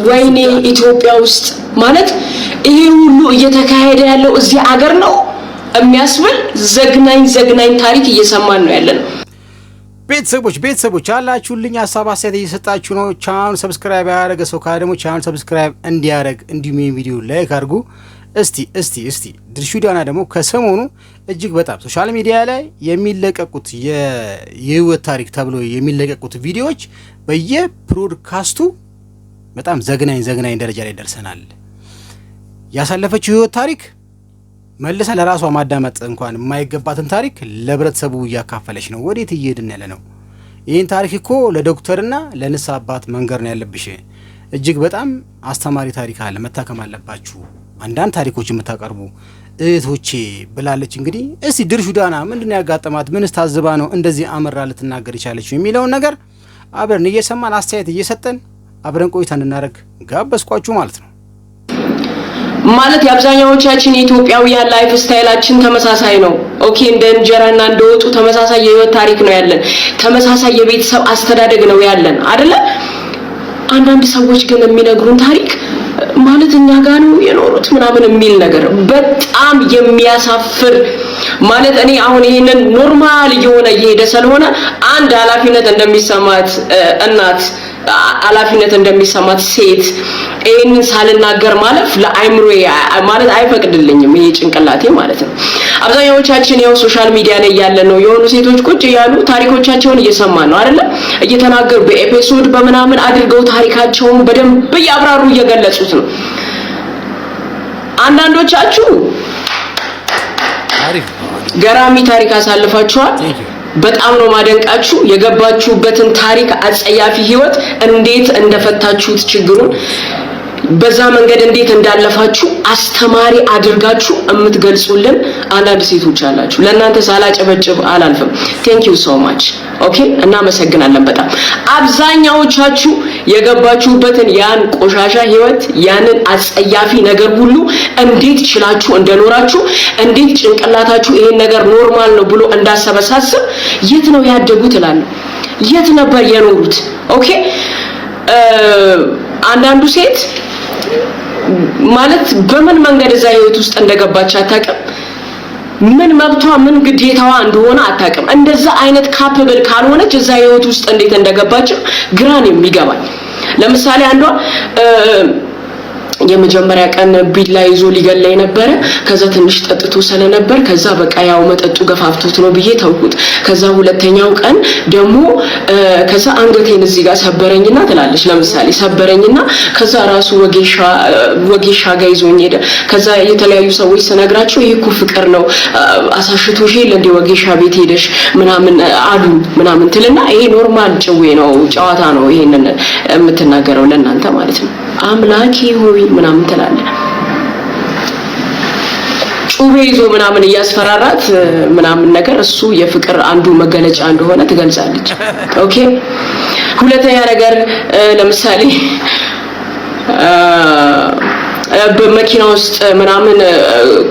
ወይኔ ኢትዮጵያ ውስጥ ማለት ይሄ ሁሉ እየተካሄደ ያለው እዚህ አገር ነው የሚያስብል ዘግናኝ ታሪክ እየሰማን ነው ያለን። ቤተሰቦች አላችሁልኝ ሐሳብ አስተያየት እየሰጣችሁ ነው። ቻናሉ ሰብስክራይብ ያደረገ ሰው ካለ ደግሞ ቻናሉ ሰብስክራይብ እንዲያደርግ እንዲሁም ቪዲዮ ላይክ አድርጉ። እስቲ ድርሹ ዳና ደግሞ ከሰሞኑ እጅግ በጣም ሶሻል ሚዲያ ላይ የሚለቀቁት የህይወት ታሪክ ተብሎ የሚለቀቁት ቪዲዮዎች በየፕሮድካስቱ በጣም ዘግናኝ ደረጃ ላይ ደርሰናል። ያሳለፈችው ህይወት ታሪክ መልሳ ለራሷ ማዳመጥ እንኳን የማይገባትን ታሪክ ለህብረተሰቡ እያካፈለች ነው። ወዴት እየሄድን ያለ ነው? ይህን ታሪክ እኮ ለዶክተርና ለንስሐ አባት መንገር ነው ያለብሽ። እጅግ በጣም አስተማሪ ታሪክ አለ፣ መታከም አለባችሁ አንዳንድ ታሪኮች የምታቀርቡ እህቶቼ ብላለች። እንግዲህ እስቲ ድርሹ ዳና ምንድነው ያጋጠማት? ምንስ ታዝባ ነው እንደዚህ አመራ ልትናገር ይቻለች የሚለውን ነገር አብረን እየሰማን አስተያየት እየሰጠን አብረን ቆይታ እንድናደርግ ጋበዝኳችሁ ማለት ነው። ማለት የአብዛኛዎቻችን የኢትዮጵያውያን ላይፍ ስታይላችን ተመሳሳይ ነው። ኦኬ እንደ እንጀራና እንደ ወጡ ተመሳሳይ የህይወት ታሪክ ነው ያለን። ተመሳሳይ የቤተሰብ አስተዳደግ ነው ያለን አይደለ? አንዳንድ ሰዎች ግን የሚነግሩን ታሪክ ማለት እኛ ጋር ነው የኖሩት ምናምን የሚል ነገር በጣም የሚያሳፍር ማለት እኔ አሁን ይሄንን ኖርማል እየሆነ እየሄደ ስለሆነ አንድ ኃላፊነት እንደሚሰማት እናት ኃላፊነት እንደሚሰማት ሴት ይሄንን ሳልናገር ማለፍ ለአይምሮ ማለት አይፈቅድልኝም ይሄ ጭንቅላቴ ማለት ነው። አብዛኛዎቻችን ያው ሶሻል ሚዲያ ላይ ያለ ነው የሆኑ ሴቶች ቁጭ ያሉ ታሪኮቻቸውን እየሰማን ነው አይደለ? እየተናገሩ በኤፒሶድ በመናምን አድርገው ታሪካቸውን በደንብ ያብራሩ እየገለጹት ነው። አንዳንዶቻችሁ ገራሚ ታሪክ አሳልፋችኋል። በጣም ነው ማደንቃችሁ። የገባችሁበትን ታሪክ አጸያፊ ህይወት እንዴት እንደፈታችሁት ችግሩን በዛ መንገድ እንዴት እንዳለፋችሁ አስተማሪ አድርጋችሁ እምትገልጹልን አንዳንድ ሴቶች አላችሁ። ለእናንተ ሳላጨበጭብ አላልፍም። ቴንክ ዩ ሶ ማች ኦኬ፣ እናመሰግናለን በጣም። አብዛኛዎቻችሁ የገባችሁበትን ያን ቆሻሻ ህይወት ያንን አጸያፊ ነገር ሁሉ እንዴት ችላችሁ እንደኖራችሁ እንዴት ጭንቅላታችሁ ይሄን ነገር ኖርማል ነው ብሎ እንዳሰበሳስብ የት ነው ያደጉት እላለሁ። የት ነበር የኖሩት? ኦኬ አንዳንዱ ሴት ማለት በምን መንገድ እዛ ህይወት ውስጥ እንደገባች አታውቅም። ምን መብቷ ምን ግዴታዋ እንደሆነ አታውቅም። እንደዛ አይነት ካፓብል ካልሆነች እዛ ህይወት ውስጥ እንዴት እንደገባች ግራ ነው የሚገባኝ። ለምሳሌ አንዷ የመጀመሪያ ቀን ቢላ ይዞ ሊገለኝ ነበር። ከዛ ትንሽ ጠጥቶ ስለነበር ከዛ በቃ ያው መጠጡ ገፋፍቶት ነው ብዬ ተውኩት። ከዛ ሁለተኛው ቀን ደግሞ ከዛ አንገቴን እዚህ ጋር ሰበረኝና ትላለች። ለምሳሌ ሰበረኝና ከዛ ራሱ ወጌሻ ጋር ይዞኝ ሄደ። ከዛ የተለያዩ ሰዎች ስነግራቸው ይሄ እኮ ፍቅር ነው አሳሽቶሽ እንደ ወጌሻ ቤት ሄደሽ ምናምን አሉ ምናምን ትልና ይሄ ኖርማል ጭዌ ነው ጨዋታ ነው ይሄንን የምትናገረው ለእናንተ ማለት ነው። አምላኬ ሆይ ምናምን ትላለች። ጩቤ ይዞ ምናምን እያስፈራራት ምናምን ነገር እሱ የፍቅር አንዱ መገለጫ እንደሆነ ትገልጻለች። ኦኬ ሁለተኛ ነገር ለምሳሌ በመኪና ውስጥ ምናምን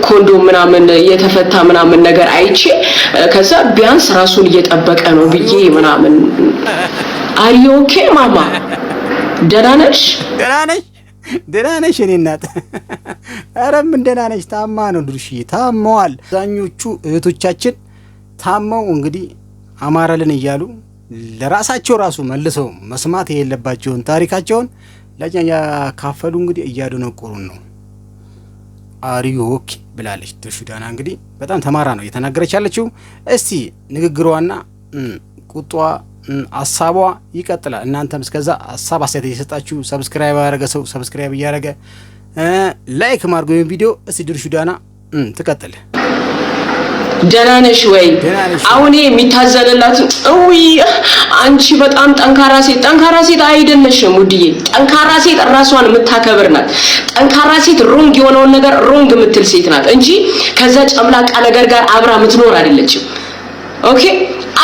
ኮንዶም ምናምን የተፈታ ምናምን ነገር አይቼ ከዛ ቢያንስ ራሱን እየጠበቀ ነው ብዬ ምናምን አሪ ኦኬ ማማ ደህና ነሽ እኔ እናት? ኧረ ምን ደህና ነሽ? ታማ ነው ድርሽዬ፣ ታመዋል። አብዛኞቹ እህቶቻችን ታመው እንግዲህ አማራልን እያሉ ለራሳቸው ራሱ መልሰው መስማት የሌለባቸውን ታሪካቸውን ለኛ ያካፈሉ እንግዲህ እያደነቆሩን ነው። አሪዮ ኦኬ ብላለች ድርሹ ዳና። እንግዲህ በጣም ተማራ ነው እየተናገረች ያለችው። እስቲ ንግግሯና ቁጧ ሐሳቧ ይቀጥላል። እናንተም እስከዛ ሐሳብ አስተያየት እየሰጣችሁ ሰብስክራይብ ያደረገ ሰው ሰብስክራይብ እያደረገ ላይክ ማድረግ ቪዲዮ። እስቲ ድርሹ ዳና ትቀጥል። ደህና ነሽ ወይ? አሁን የሚታዘንላት አንቺ በጣም ጠንካራ ሴት አይደለሽም ውድዬ። ጠንካራ ሴት ራሷን የምታከብር ናት። ጠንካራ ሴት ሮንግ የሆነውን ነገር ሮንግ የምትል ሴት ናት እንጂ ከዛ ጨምላቃ ነገር ጋር አብራ የምትኖር አይደለችም። ኦኬ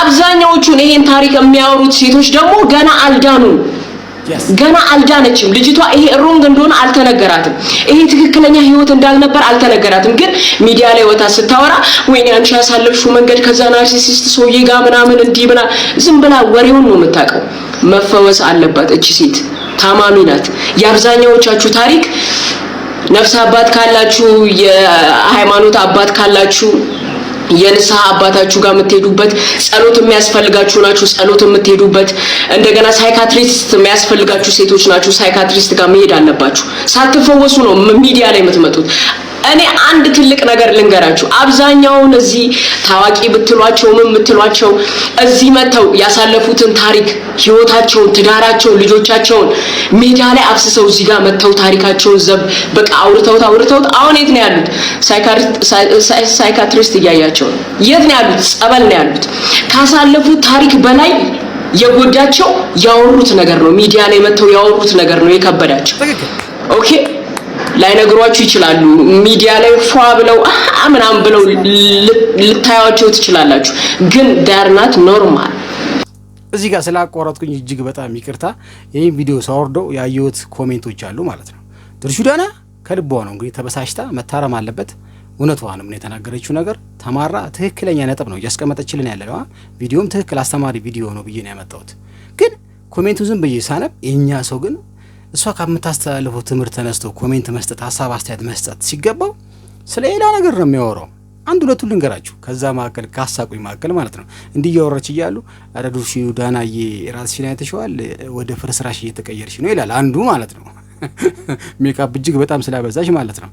አብዛኛዎቹን ይሄን ታሪክ የሚያወሩት ሴቶች ደግሞ ገና አልዳኑም። ገና አልዳነችም ልጅቷ። ይሄ ሮንግ እንደሆነ አልተነገራትም። ይሄ ትክክለኛ ህይወት እንዳልነበር አልተነገራትም። ግን ሚዲያ ላይ ወጣ ስታወራ ወይኔ አንቺ ያሳለፍሽው መንገድ ከዛ ናርሲሲስት ሰውዬ ጋር ምናምን እንዲህ ብላ ዝም ብላ ወሬውን ነው የምታውቀው። መፈወስ አለባት እቺ ሴት። ታማሚ ናት። የአብዛኛዎቻችሁ ታሪክ ነፍስ አባት ካላችሁ የሃይማኖት አባት ካላችሁ የንስሐ አባታችሁ ጋር የምትሄዱበት ጸሎት የሚያስፈልጋችሁ ናችሁ ጸሎት የምትሄዱበት እንደገና ሳይካትሪስት የሚያስፈልጋችሁ ሴቶች ናችሁ ሳይካትሪስት ጋር መሄድ አለባችሁ ሳትፈወሱ ነው ሚዲያ ላይ የምትመጡት እኔ አንድ ትልቅ ነገር ልንገራችሁ አብዛኛውን እዚህ ታዋቂ ብትሏቸው ምን ብትሏቸው እዚህ መተው ያሳለፉትን ታሪክ ህይወታቸውን ትዳራቸውን ልጆቻቸውን ሚዲያ ላይ አፍስሰው እዚህ ጋር መተው ታሪካቸውን ዘብ በቃ አውርተውት አሁን የት ነው ያሉት ሳይካትሪስት እያያቸው የት ነው ያሉት ጸበል ነው ያሉት ካሳለፉት ታሪክ በላይ የጎዳቸው ያወሩት ነገር ነው ሚዲያ ላይ መተው ያወሩት ነገር ነው የከበዳቸው ኦኬ ላይ ነግሯችሁ ይችላሉ ሚዲያ ላይ ፏ ብለው ምናምን ብለው ልታያቸው ትችላላችሁ ግን ዳር ናት ኖርማል እዚህ ጋር ስላቋረጥኩኝ እጅግ በጣም ይቅርታ ይሄን ቪዲዮ ሳወርደው ያየሁት ኮሜንቶች አሉ ማለት ነው ድርሹ ዳና ከልቧ ነው እንግዲህ ተበሳሽታ መታረም አለበት እውነቷንም ነው የተናገረችው ነገር ተማራ ትክክለኛ ነጥብ ነው ያስቀመጠችልን ያለው ቪዲዮም ትክክል አስተማሪ ቪዲዮ ነው ብዬ ነው ያመጣሁት ግን ኮሜንቱ ዝም ብዬ ሳነብ የኛ ሰው ግን እሷ ከምታስተላልፈው ትምህርት ተነስቶ ኮሜንት መስጠት ሐሳብ አስተያየት መስጠት ሲገባው ስለ ሌላ ነገር ነው የሚያወራው አንድ ሁለቱን ልንገራችሁ ከዛ ማከል ካሳቁኝ ማከል ማለት ነው እንዲያወራች ይያሉ አረ ድርሹ ዳናዬ ራስሽን አይተሽዋል ወደ ፍርስራሽ እየተቀየርሽ ነው ይላል አንዱ ማለት ነው ሜካፕ እጅግ በጣም ስላበዛሽ ማለት ነው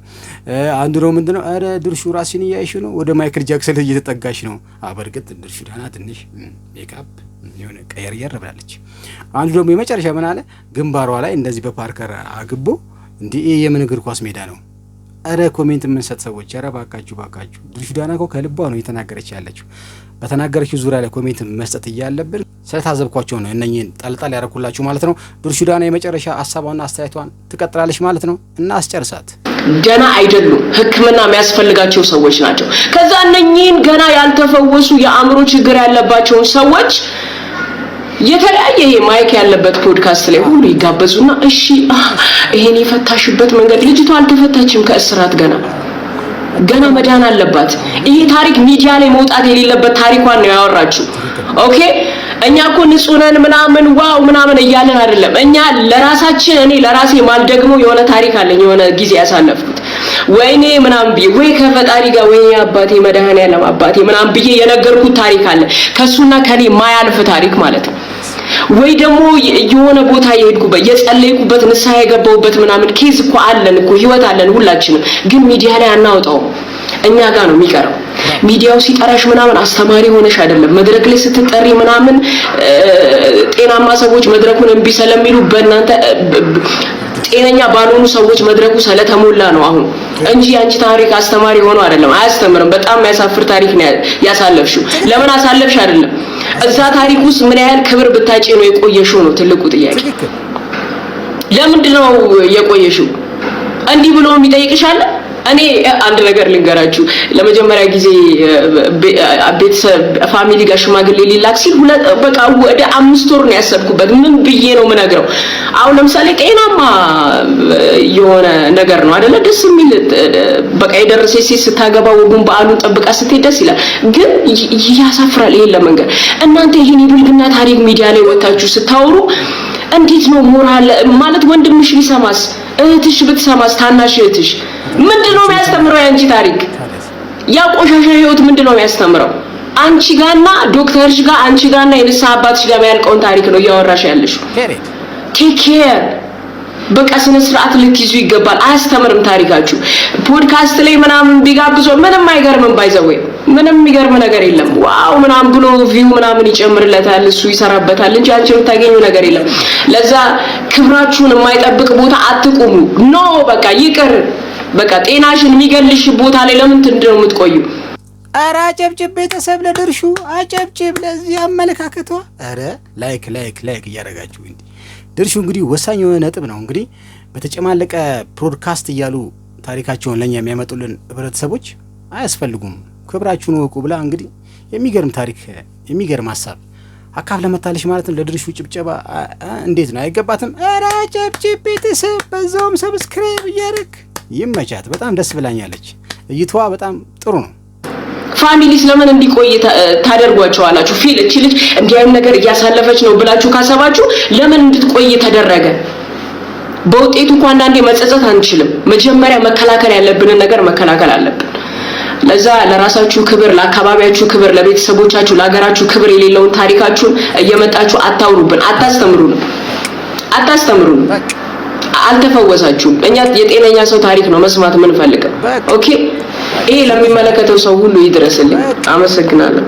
አንዱ ነው ምንድነው አረ ድርሹ ራስሽን እያይሽ ነው ወደ ማይክል ጃክሰን እየተጠጋሽ ነው በርግጥ ድርሹ ዳና ትንሽ ሜካፕ የሆነ ቀየር ብላለች አንዱ ደግሞ የመጨረሻ ምን አለ ግንባሯ ላይ እንደዚህ በፓርከር አግቦ እንዴ የምን እግር ኳስ ሜዳ ነው አረ ኮሜንት ምን ሰጥ ሰዎች አረ ባካችሁ ድርሹ ዳና እኮ ከልቧ ነው እየተናገረች ያለችው በተናገረችው ዙሪያ ላይ ኮሜንት መስጠት ይያለብን ስለታዘብኳቸው ነው እነኚህን ጣልጣል ያረኩላችሁ ማለት ነው ድርሹ ዳና የመጨረሻ ሐሳቧና አስተያየቷን ትቀጥላለች ማለት ነው እና አስጨርሳት ገና አይደሉም ህክምና የሚያስፈልጋቸው ሰዎች ናቸው ከዛ እነኚህን ገና ያልተፈወሱ የአእምሮ ችግር ያለባቸው ሰዎች የተለያየ ማይክ ያለበት ፖድካስት ላይ ሁሉ ይጋበዙና እሺ ይሄን የፈታሽበት መንገድ ልጅቷ አልተፈታችም ከእስራት ገና መዳን አለባት ይሄ ታሪክ ሚዲያ ላይ መውጣት የሌለበት ታሪኳን ነው ያወራችሁ ኦኬ እኛ እኮ ንጹህ ነን ምናምን ዋው ምናምን እያለን አይደለም እኛ ለራሳችን እኔ ለራሴ ማልደግሞ የሆነ ታሪክ አለኝ የሆነ ጊዜ ያሳለፍኩት ወይኔ ምናምን ብዬ ወይ ከፈጣሪ ጋር ወይ አባቴ መድኃኒዓለም አባቴ ምናምን ብዬ የነገርኩት ታሪክ አለ ከሱና ከኔ ማያልፍ ታሪክ ማለት ነው ወይ ደግሞ የሆነ ቦታ የሄድኩበት የጸለይኩበት ንስሐ የገባሁበት ምናምን ኬዝ እኮ አለን እኮ ህይወት አለን ሁላችንም ግን ሚዲያ ላይ አናውጣው እኛ ጋር ነው የሚቀረው ሚዲያው ሲጠራሽ ምናምን አስተማሪ ሆነሽ አይደለም መድረክ ላይ ስትጠሪ ምናምን ጤናማ ሰዎች መድረኩን እንቢ ስለሚሉ በእናንተ ጤነኛ ባልሆኑ ሰዎች መድረኩ ስለተሞላ ነው አሁን እንጂ አንቺ ታሪክ አስተማሪ ሆኖ አይደለም አያስተምርም በጣም ያሳፍር ታሪክ ነው ያሳለፍሽው ለምን አሳለፍሽ አይደለም እዛ ታሪክ ውስጥ ምን ያህል ክብር ብታጪ ነው የቆየሽው ነው ትልቁ ጥያቄ ለምንድን ነው የቆየሽው እንዲህ ብሎ የሚጠይቅሻል እኔ አንድ ነገር ልንገራችሁ ለመጀመሪያ ጊዜ ቤተሰብ ፋሚሊ ጋር ሽማግሌ ሊላክ ሲል በቃ ወደ 5 ወር ነው ያሰብኩበት ምን ብዬ ነው ምነግረው አሁን ለምሳሌ ጤናማ የሆነ ነገር ነው አይደለ ደስ የሚል በቃ የደረሰች ሴት ስታገባ ወጉን በዓሉን ጠብቃ ስትሄድ ደስ ይላል ግን ያሳፍራል ይሄን ለመንገር እናንተ ይሄን የብልግና ታሪክ ሚዲያ ላይ ወጣችሁ ስታወሩ እንዴት ነው ሞራል ማለት ወንድምሽ ቢሰማስ እህትሽ ብትሰማስ ታናሽ እህትሽ ምንድነው የሚያስተምረው ያንቺ ታሪክ ያ ቆሻሻ ህይወት ምንድነው የሚያስተምረው አንቺ ጋርና ዶክተርሽ ጋር አንቺ ጋርና የንስሐ አባትሽ ጋር ያልቀውን ታሪክ ነው እያወራሽ ያለሽው ቴክ ኬር በቃ ስነ ስርዓት ልትይዙ ይገባል አያስተምርም ታሪካችሁ ፖድካስት ላይ ምናምን ቢጋብዞ ምንም አይገርምም ባይዘው ምንም የሚገርም ነገር የለም ዋው ምናምን ብሎ ቪው ምናምን ይጨምርለታል እሱ ይሰራበታል እንጂ አንቺ የምታገኙ ነገር የለም ለዛ ክብራችሁን የማይጠብቅ ቦታ አትቁሙ ኖ በቃ ይቅር በቃ ጤናሽን የሚገልሽ ቦታ ላይ ለምን ትንድነው የምትቆዩ አረ አጨብጭብ ቤተሰብ ለድርሹ አጨብጭብ ለዚህ አመለካከቷ አረ ላይክ እያደረጋችሁ እንዴ ድርሹ እንግዲህ ወሳኝ የሆነ ነጥብ ነው እንግዲህ በተጨማለቀ ፖድካስት እያሉ ታሪካቸውን ለኛ የሚያመጡልን ህብረተሰቦች አያስፈልጉም ክብራችሁን ወቁ ብላ እንግዲህ የሚገርም ታሪክ የሚገርም ሐሳብ አካፍ ለመታለሽ ማለት ነው ለድርሹ ጭብጨባ እንዴት ነው አይገባትም አረ አጨብጭብ ቤተሰብ በዛውም ሰብስክራይብ እያደረግ ይመቻት በጣም ደስ ብላኛለች እይቷ በጣም ጥሩ ነው ፋሚሊስ ለምን እንዲቆይ ታደርጓቸዋላችሁ ፊል እቺ ልጅ እንዲህ አይነት ነገር እያሳለፈች ነው ብላችሁ ካሰባችሁ ለምን እንድትቆይ ተደረገ በውጤቱ እንኳን አንዳንዴ መጸጸት አንችልም። መጀመሪያ መከላከል ያለብንን ነገር መከላከል አለብን። ለዛ ለራሳችሁ ክብር፣ ለአካባቢያችሁ ክብር፣ ለቤተሰቦቻችሁ፣ ለሀገራችሁ ክብር የሌለውን ታሪካችሁን እየመጣችሁ አታውሩብን፣ አታስተምሩን። አልተፈወሳችሁም። እኛ የጤነኛ ሰው ታሪክ ነው መስማት የምንፈልገው። ኦኬ፣ ይሄ ለሚመለከተው ሰው ሁሉ ይድረስልኝ። አመሰግናለሁ።